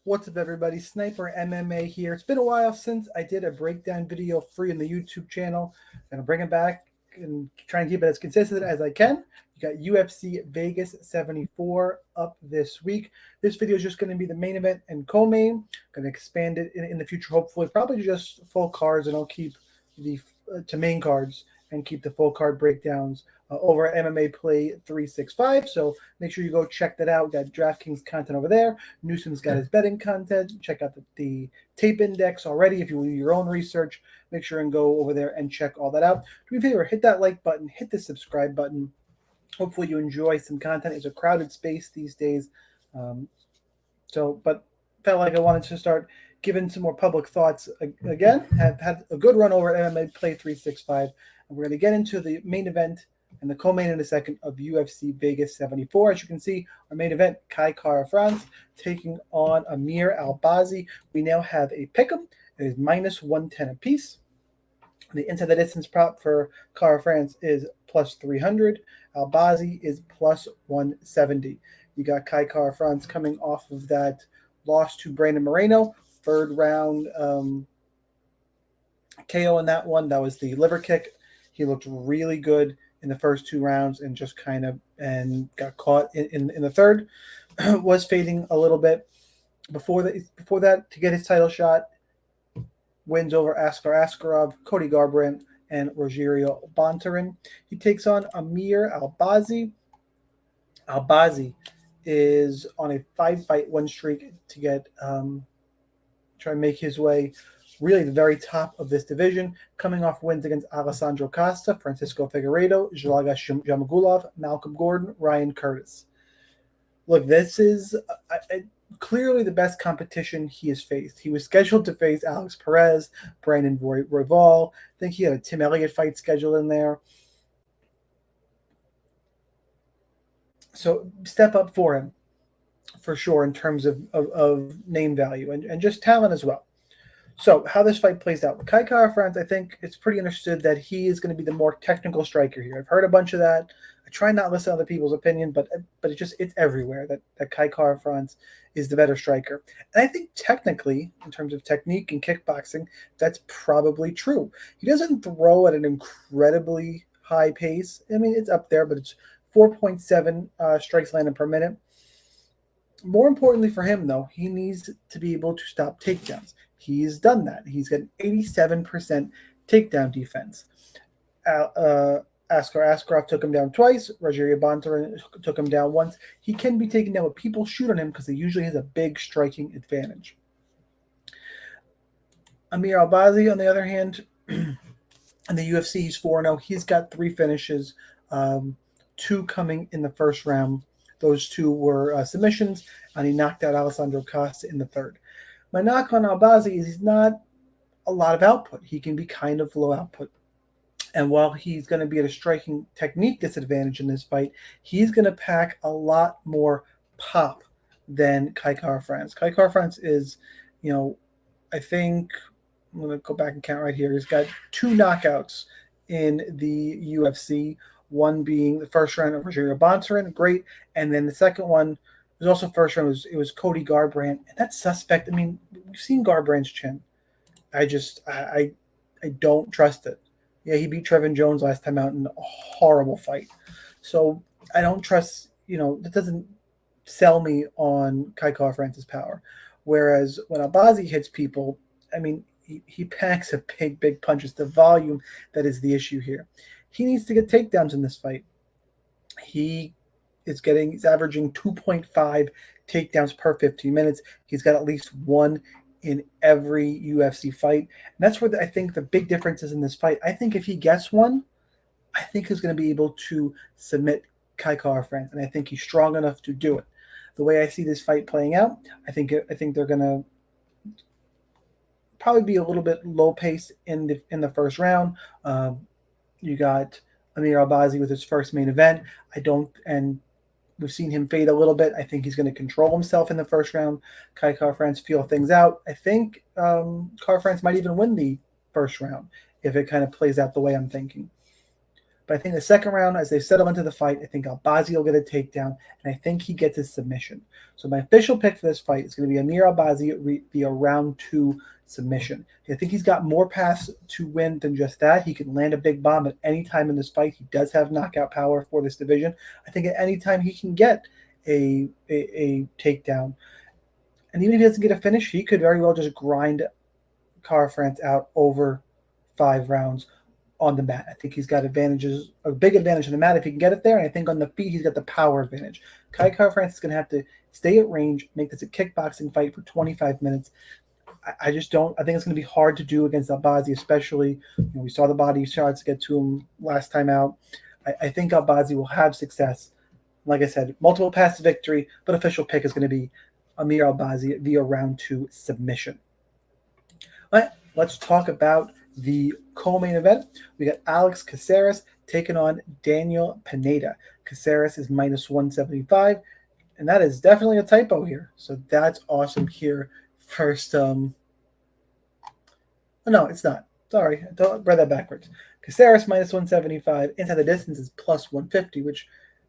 What's up, everybody? Sniper MMA here. It's been a while since I did a breakdown video free on the YouTube channel. Gonna bring it back and try and keep it as consistent as I can. You got UFC Vegas 74 up this week. This video is just going to be the main event and co-main. Going to expand it in the future, hopefully, probably just full cards, and I'll keep the to main cards and keep the full card breakdowns over at MMA Play 365. So make sure you go check that out. Got DraftKings content over there. Newsom's got his betting content. Check out the tape index already. If you do your own research, make sure and go over there and check all that out. Do me a favor, hit that like button, hit the subscribe button. Hopefully you enjoy some content. It's a crowded space these days. But felt like I wanted to start giving some more public thoughts again. Have had a good run over at MMA Play 365. And we're going to get into the main event and the co-main in a second of UFC Vegas 74. As you can see, our main event, Kai Kara-France taking on Amir Albazi. We now have a pick'em. It is minus 110 apiece. The inside the distance prop for Kara-France is plus 300. Albazi is plus 170. You got Kai Kara-France coming off of that loss to Brandon Moreno, third round KO in that one. That was the liver kick. He looked really good in the first two rounds and just got caught in the third. Was fading a little bit before that to get his title shot. Wins over Askar Askarov, Cody Garbrandt, and Rogerio Bontorin. He takes on Amir Albazi. Albazi is on a 5-fight win streak to get try and make his way really the very top of this division, coming off wins against Alessandro Costa, Francisco Figueiredo, Zhalga Jamagulov, Malcolm Gordon, Ryan Curtis. Look, this is clearly the best competition he has faced. He was scheduled to face Alex Perez, Brandon Royval. I think he had a Tim Elliott fight scheduled in there. So step up for him, for sure, in terms of name value and just talent as well. So how this fight plays out. Kai Kara-France, I think it's pretty understood that he is going to be the more technical striker here. I've heard a bunch of that. I try not to listen to other people's opinion, but it's everywhere that Kai Kara-France is the better striker. And I think technically, in terms of technique and kickboxing, that's probably true. He doesn't throw at an incredibly high pace. I mean, it's up there, but it's 4.7 strikes landed per minute. More importantly for him, though, he needs to be able to stop takedowns. He's done that. He's got an 87% takedown defense. Askar Askarov took him down twice. Rogerio Bontorin took him down once. He can be taken down, but people shoot on him because he usually has a big striking advantage. Amir Albazi, on the other hand, in the UFC, he's 4-0. He's got 3 finishes, 2 coming in the first round. Those 2 were submissions, and he knocked out Alessandro Costa in the third. My knock on Albazi is he's not a lot of output. He can be kind of low output. And while he's going to be at a striking technique disadvantage in this fight, he's going to pack a lot more pop than Kai Kara-France. Kai Kara-France is, I think, I'm going to go back and count right here. He's got 2 knockouts in the UFC, one being the first round of Rogerio Bontorin, great. And then the second one was also first round. It was Cody Garbrandt. And that's suspect. I mean, we've seen Garbrandt's chin. I don't trust it. Yeah, he beat Trevin Jones last time out in a horrible fight. So I don't trust, that doesn't sell me on Kai Kara-France's power. Whereas when Albazi hits people, I mean, he packs a big punch. It's the volume that is the issue here. He needs to get takedowns in this fight. He's averaging 2.5 takedowns per 15 minutes. He's got at least 1 in every UFC fight. And that's where I think the big difference is in this fight. I think if he gets one, I think he's going to be able to submit Kai Kara-France, and I think he's strong enough to do it. The way I see this fight playing out, I think they're going to probably be a little bit low pace in the first round. You got Amir Albazi with his first main event. And we've seen him fade a little bit. I think he's going to control himself in the first round. Kai Kara-France feel things out. I think Kara-France might even win the first round if it kind of plays out the way I'm thinking. But I think the second round, as they settle into the fight, I think Albazi will get a takedown, and I think he gets his submission. So my official pick for this fight is going to be Amir Albazi via round 2 submission. I think he's got more paths to win than just that. He can land a big bomb at any time in this fight. He does have knockout power for this division. I think at any time he can get a takedown. And even if he doesn't get a finish, he could very well just grind Kara-France out over 5 rounds on the mat. I think he's got advantages, a big advantage on the mat if he can get it there, and I think on the feet he's got the power advantage. Kara-France is going to have to stay at range, make this a kickboxing fight for 25 minutes. I just don't. I think it's going to be hard to do against Albazi, especially we saw the body shots get to him last time out. I think Albazi will have success. Like I said, multiple paths to victory, but official pick is going to be Amir Albazi via round 2 submission. All right, let's talk about the co-main event. We got Alex Caceres taking on Daniel Pineda. Caceres is minus 175, and that is definitely a typo here. So that's awesome here. First, no, it's not. Sorry, I read that backwards. Caceres minus 175. Inside the distance is plus 150, which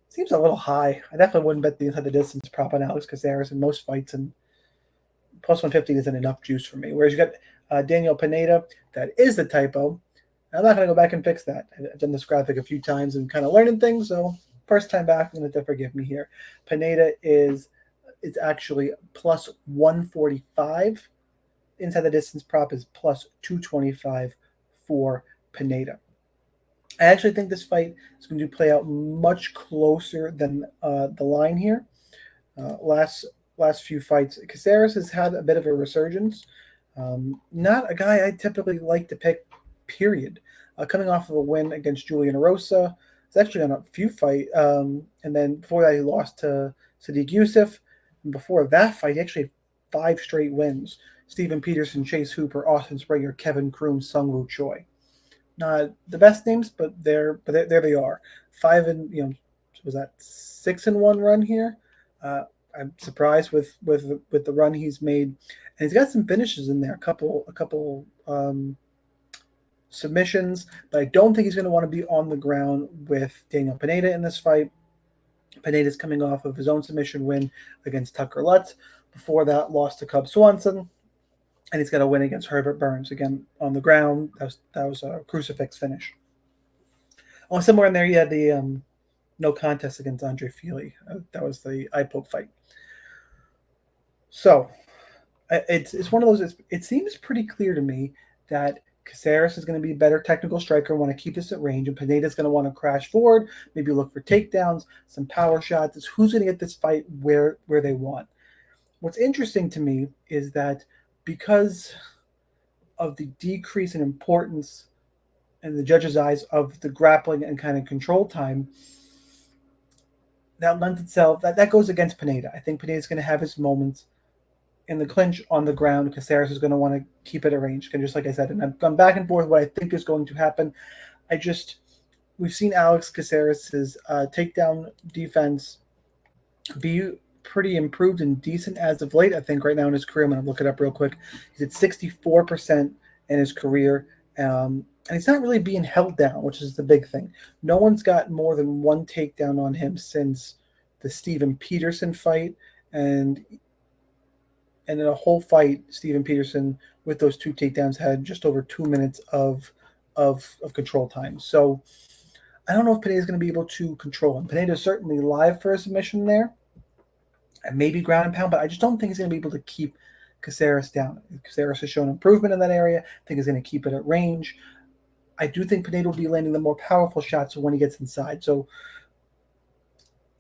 seems a little high. I definitely wouldn't bet the inside the distance prop on Alex Caceres in most fights, and plus 150 isn't enough juice for me. Whereas you got Daniel Pineda, that is the typo. I'm not going to go back and fix that. I've done this graphic a few times and kind of learning things, so first time back, I'm going to forgive me here. Pineda is actually plus 145. Inside the distance prop is plus 225 for Pineda. I actually think this fight is going to play out much closer than the line here. Last few fights, Caceres has had a bit of a resurgence. Not a guy I typically like to pick, period. Coming off of a win against Julian Erosa. He's actually on a few fights. And then before that, he lost to Sadiq Youssef. And before that fight, he actually had 5 straight wins. Steven Peterson, Chase Hooper, Austin Springer, Kevin Kroom, Sungwoo Choi. Not the best names, but there they are. 5 and was that 6-1 run here? I'm surprised with the run he's made, and he's got some finishes in there. A couple submissions, but I don't think he's going to want to be on the ground with Daniel Pineda in this fight. Pineda's coming off of his own submission win against Tucker Lutz. Before that, lost to Cub Swanson. And he's got a win against Herbert Burns, again, on the ground. That was a crucifix finish. Oh, somewhere in there, he had the no contest against Andre Fili. That was the eye poke fight. So, it's one of those, it seems pretty clear to me that Caceres is going to be a better technical striker, want to keep this at range, and Pineda's going to want to crash forward, maybe look for takedowns, some power shots. It's who's going to get this fight where they want. What's interesting to me is that because of the decrease in importance in the judge's eyes of the grappling and kind of control time, that lends itself, that goes against Pineda. I think Pineda's going to have his moments in the clinch on the ground. Caceres is going to want to keep it at range, just like I said. And I've gone back and forth what I think is going to happen. We've seen Alex Caceres' takedown defense be pretty improved and decent as of late. I think right now in his career, I'm going to look it up real quick. He's at 64% in his career. And he's not really being held down, which is the big thing. No one's got more than 1 takedown on him since the Steven Peterson fight. And in a whole fight, Steven Peterson, with those 2 takedowns, had just over 2 minutes of control time. So I don't know if Pineda's going to be able to control him. Pineda's certainly live for a submission there, and maybe ground and pound, but I just don't think he's going to be able to keep Caceres down. Caceres has shown improvement in that area. I think he's going to keep it at range. I do think Pineda will be landing the more powerful shots when he gets inside. So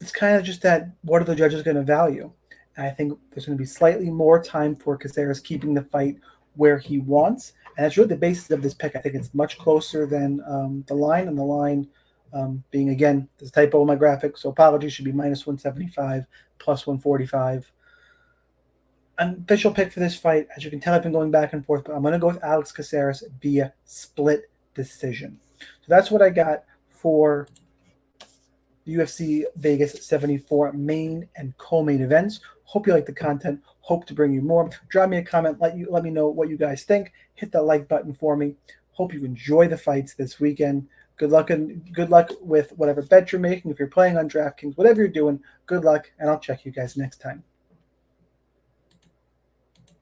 it's kind of just that, what are the judges going to value? And I think there's going to be slightly more time for Caceres keeping the fight where he wants. And that's really the basis of this pick. I think it's much closer than the line, and the line being, again, this typo in my graphic, so apologies, should be minus 175, plus 145. An official pick for this fight, as you can tell, I've been going back and forth, but I'm going to go with Alex Caceres via split decision. So that's what I got for the UFC Vegas 74 main and co-main events. Hope you like the content. Hope to bring you more. Drop me a comment. Let me know what you guys think. Hit that like button for me. Hope you enjoy the fights this weekend. Good luck and good luck with whatever bet you're making. If you're playing on DraftKings, whatever you're doing, good luck, and I'll check you guys next time.